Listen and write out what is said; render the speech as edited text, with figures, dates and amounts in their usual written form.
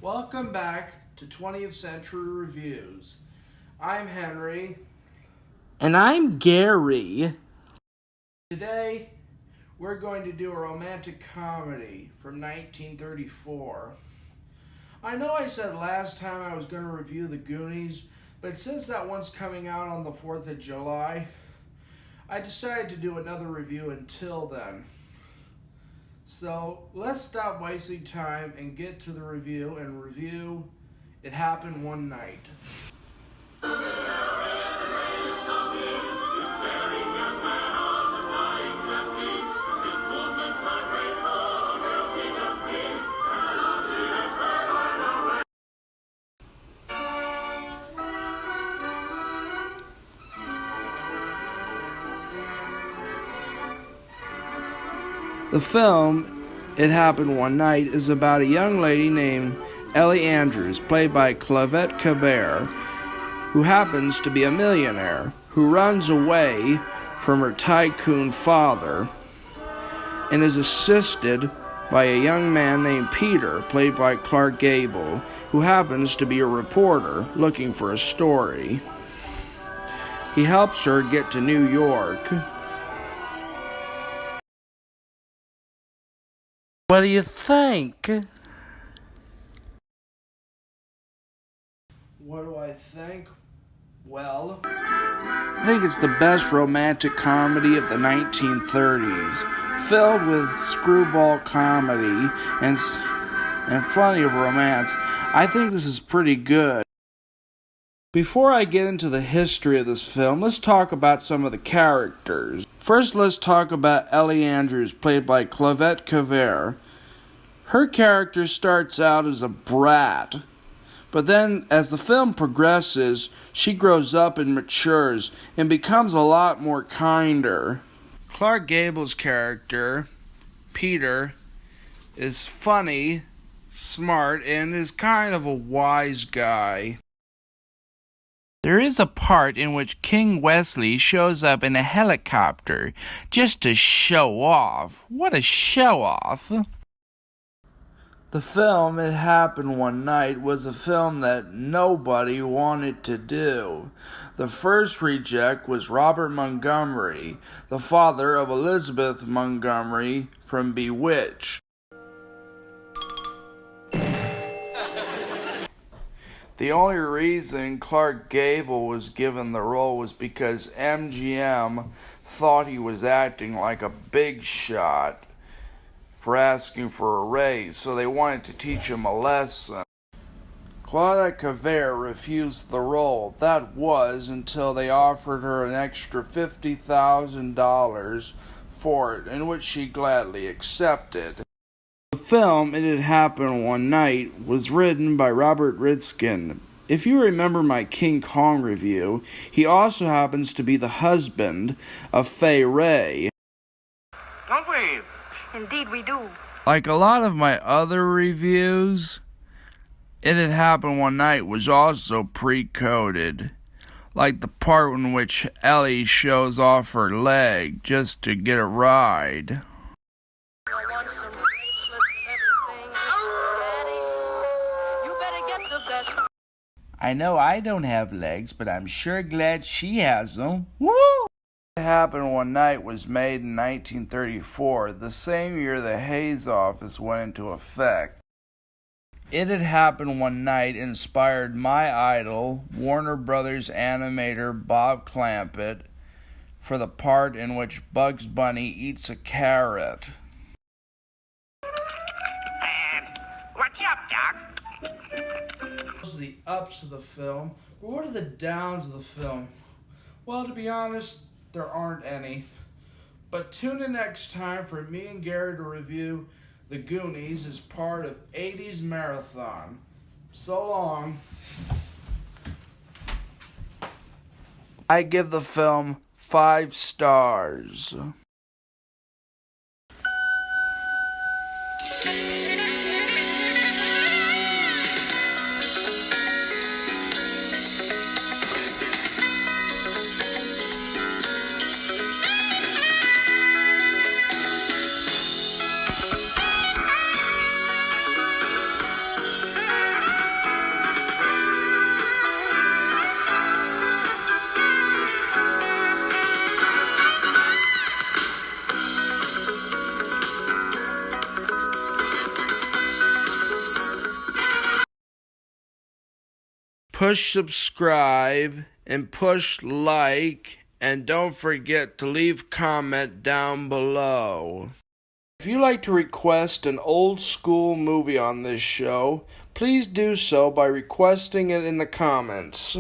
Welcome back to 20th Century Reviews. I'm Henry. And I'm Gary. Today, we're going to do a romantic comedy from 1934. I know I said last time I was going to review The Goonies, but since that one's coming out on the 4th of July, I decided to do another review until then. So let's stop wasting time and get to the review and review It Happened One Night. The film, It Happened One Night, is about a young lady named Ellie Andrews, played by Claudette Colbert, who happens to be a millionaire, who runs away from her tycoon father and is assisted by a young man named Peter, played by Clark Gable, who happens to be a reporter looking for a story. He helps her get to New York. What do you think? What do I think? Well, I think it's the best romantic comedy of the 1930s, filled with screwball comedy and plenty of romance. I think this is pretty good. Before I get into the history of this film, let's talk about some of the characters. First, let's talk about Ellie Andrews, played by Claudette Colbert. Her character starts out as a brat, but then as the film progresses, she grows up and matures and becomes a lot more kinder. Clark Gable's character, Peter, is funny, smart, and is kind of a wise guy. There is a part in which King Wesley shows up in a helicopter just to show off. What a show-off! The film It Happened One Night was a film that nobody wanted to do. The first reject was Robert Montgomery, the father of Elizabeth Montgomery from Bewitched. The only reason Clark Gable was given the role was because MGM thought he was acting like a big shot for asking for a raise, so they wanted to teach him a lesson. Claudette Colbert refused the role. That was until they offered her an extra $50,000 for it, in which she gladly accepted. The film, It Had Happened One Night, was written by Robert Ritskin. If you remember my King Kong review, he also happens to be the husband of Fay Wray. Don't we? Indeed we do. Like a lot of my other reviews, It Had Happened One Night was also pre-coded. Like the part in which Ellie shows off her leg just to get a ride. I know I don't have legs, but I'm sure glad she has them. Woo! It Happened One Night was made in 1934, the same year the Hays Office went into effect. It Had Happened One Night inspired my idol, Warner Brothers animator Bob Clampett, for the part in which Bugs Bunny eats a carrot. What's up, Doc? the ups of the film, What are the downs of the film? Well, to be honest, there aren't any. But tune in next time for me and Gary to review The Goonies as part of 80s Marathon. So long. I give the film 5 stars. Push subscribe and push like, and don't forget to leave comment down below. If you'd like to request an old school movie on this show, please do so by requesting it in the comments.